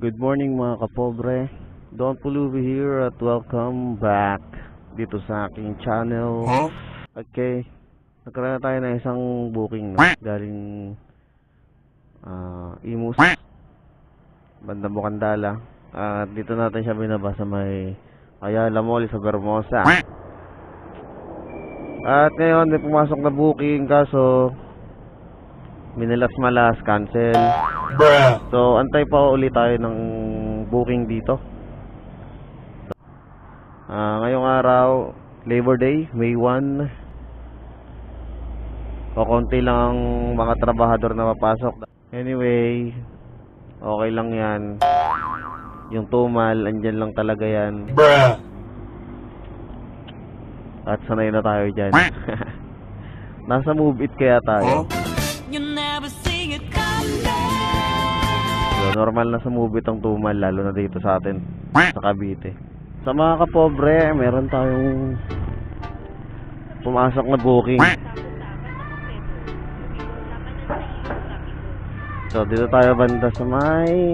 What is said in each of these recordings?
Good morning mga kapobre. Don Pulubi here at welcome back dito sa aking channel. Okay, nagkaroon na tayo ng isang booking galing Imus, bandang Bukandala. At dito natin siya binaba sa may Ayala Mall sa Vermosa. At ngayon may pumasok na booking kaso minalas-malas, cancel. So antay pa ulit tayo ng booking dito. Ngayong araw, Labor Day, May 1. O konti lang ang mga trabahador na mapasok. Anyway, okay lang yan. Yung tumal, andyan lang talaga yan. At sanay na tayo dyan. Nasa Move It kaya tayo. So, normal na sa Move It ang tumal, lalo na dito sa atin sa Cavite. Sa mga kapobre, meron tayong pumasok na booking. So dito tayo banda sa may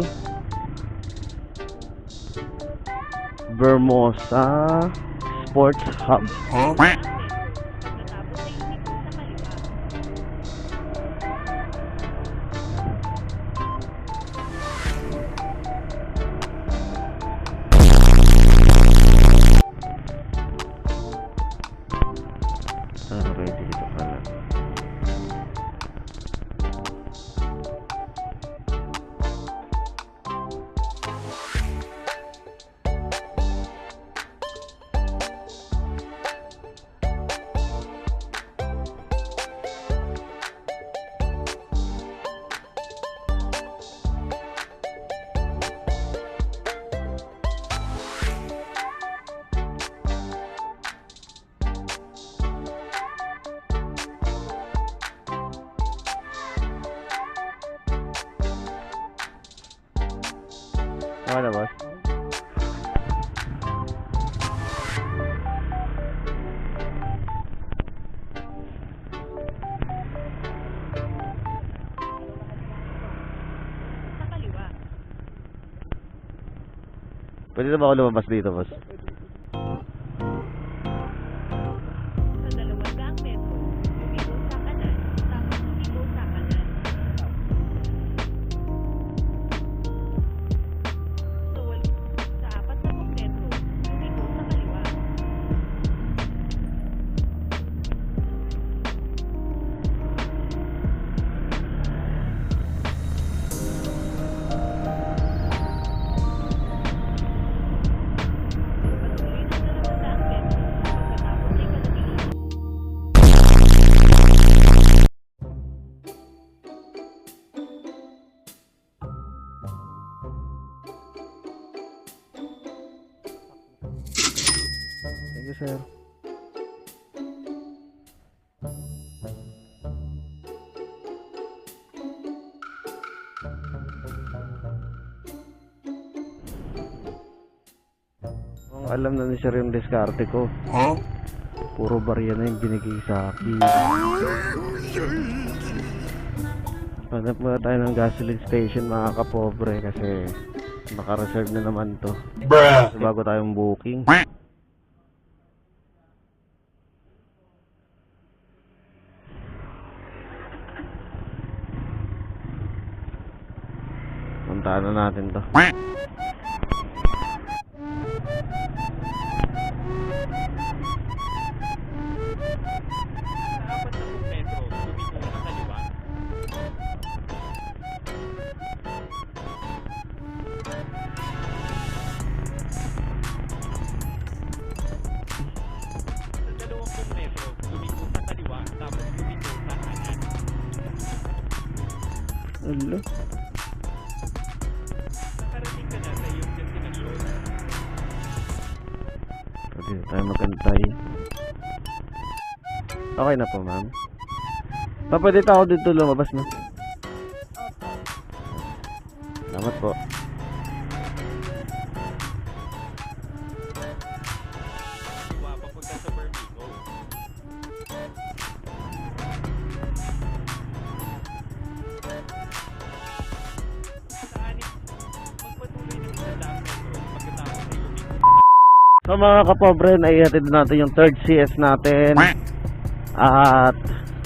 Vermosa Sports Hub. Okay, dito pala. Okay na, boss? Pwede na ba ako lumabas dito, boss? Thank you, sir. Alam na ni sir yung diskarte ko. Puro barya na yung binigay sa akin. Hanap muna tayo ng gasoline station mga kapobre kasi naka-reserve na naman to. Bago tayong booking. Puntahan na natin to. Hello. Pwede tayo magantay. Okay na po, ma'am. Pwede ako dito lumabas na. Salamat po. So mga kapobre, naihatid natin yung third CS natin. At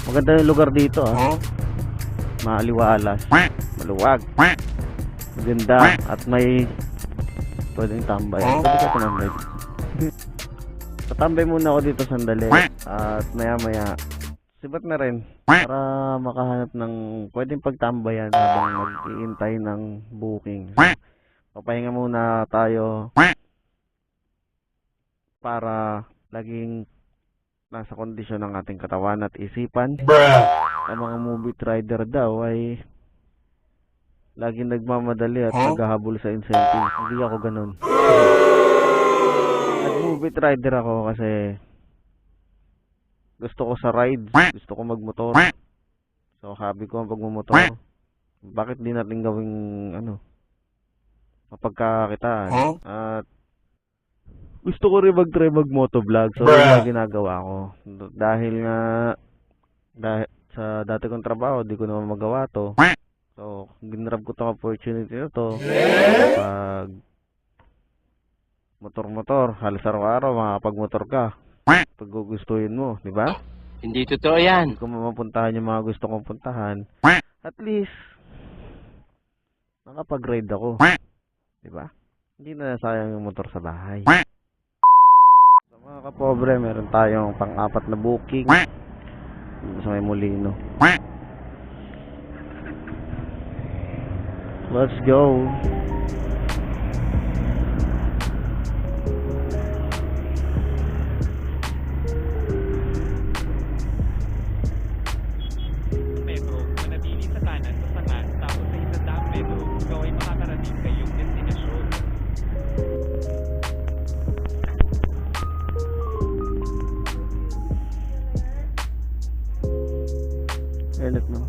maganda yung lugar dito Maaliwalas, maluwag, maganda, at may pwedeng tambay. Pwede ka tumambay. Tatambay muna ako dito sandali. At maya maya sibat na rin para makahanap ng pwedeng pagtambayan habang mag-iintay ng booking. Papahinga muna tayo para laging nasa kondisyon ng ating katawan at isipan. Ang mga movie rider daw ay laging nagmamadali at naghahabol sa incentive. Hindi ako ganun. Nag-movie rider ako kasi gusto ko sa ride, gusto ko magmotor. So hobby ko ang pagmumotor. Bakit di natin gawing mapagkakitaan? At gusto ko rin mag-try mag-motovlog. So yun ang ginagawa ko. Dahil sa dati kong trabaho, di ko naman magawa to. So ginrab ko tong opportunity na to. Pag motor-motor, halos araw-araw makakapag-motor ka. Pag gugustuhin mo, di ba? Hindi totoo yan. Hindi ko mapuntahan yung mga gusto kong puntahan. At least nakapag-ride ako. Di ba? Hindi na sayang yung motor sa bahay. So mga kapobre, meron tayong pang-apat na booking sa may Molino. Let's go. Metro, manatili sa kanan sa sakan, tapos sa Isandang Metro, ikaw ay makakarating sa iyong destinasyon. Edit mo.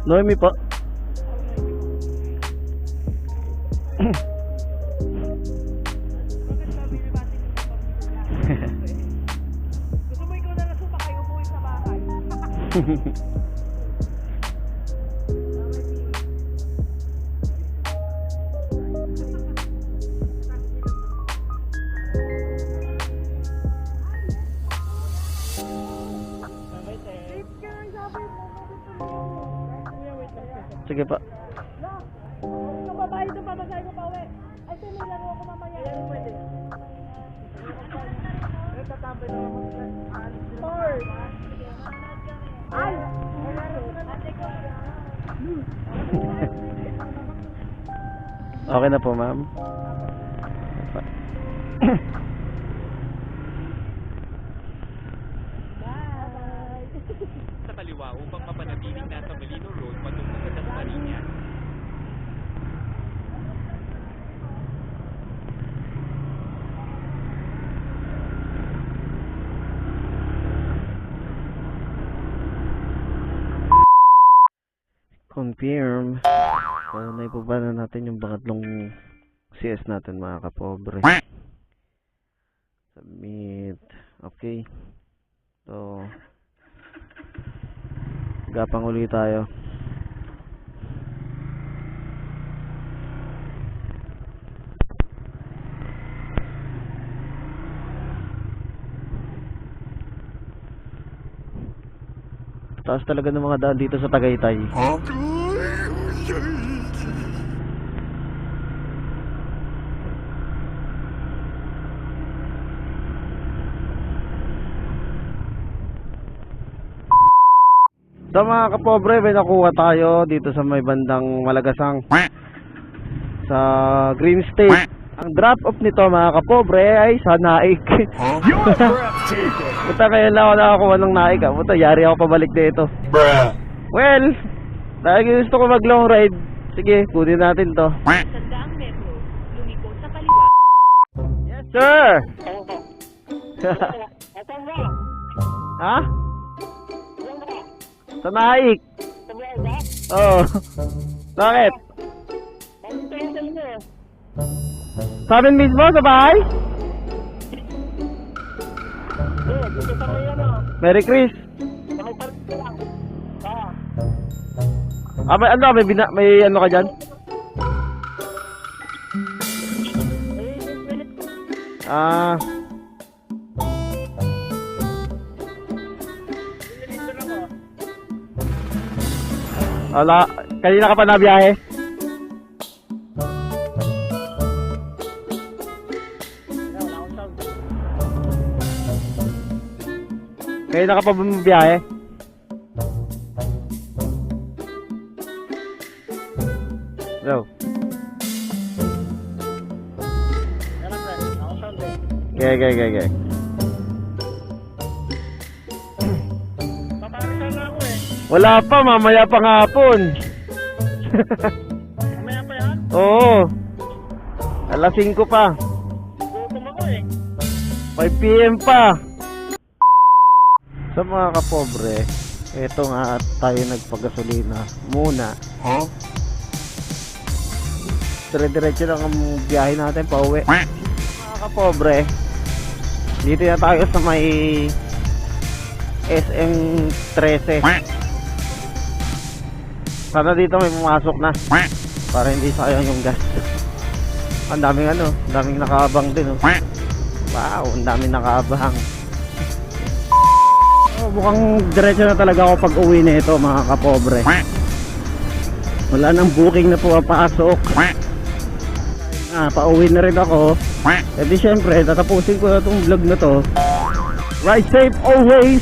Noemi pa. Gusto mo ikaw na lang sumakay, umuwi sa bahay. Sige pa. Ikaw babae ito, pamasahe ko pa uwi. Ay, sinilaro ako mamaya. Yan, pwede. Tatambay na ako sa Horse! Ay! Okay na po, ma'am. Sa kaliwa upang mapanatiling nasa Molino Road patungo sa Dasmariñas. Confirm. So, naipaba na natin yung pangatlong CS natin, mga kapobre. Submit. Okay. So, gapang uli tayo. Taas talaga ng mga daan dito sa Tagaytay. So mga kapobre, may nakuha tayo dito sa may bandang Malagasang sa Green State. Ang drop off nito, mga kapobre, ay sa Naik. Puta, kaya lang ako nakakuha ng Naik. Puta, yari ako pabalik dito. Well, dahil gusto ko mag long ride, sige, kunin natin to. Isandang Metro, lumiko sa kaliwa. Yes sir. Ha? Sa Naik. Oo. Bakit? Sa amin mismo, sa bahay? Merry Chris. May ano ka dyan? Ah, wala, kanina ka pa nabiyahe? Kanina ka pa bumibiyahe? Hello? Okay. Paparisan na ako eh. Wala pa, mamaya pa nga hapon. Mamaya pa yan? Oo. Alas 5 pa. Gutom ako eh. 5 PM pa. Sa mga kapobre, eto nga at tayo nagpagasolina muna. Huh? Dire-diretso lang ang biyahe natin pa uwi. Mga kapobre, dito na tayo sa may SM 13. Sana dito may pumasok na para hindi sayang yung gas. Ang daming nakaabang din. Oh. Wow, ang daming nakaabang. Oh, mukhang diretso na talaga ako pag uwi na ito, mga kapobre. Wala nang booking na pumapasok. Pauwi na rin ako. E di syempre, tatapusin ko na itong vlog na to. Ride safe always!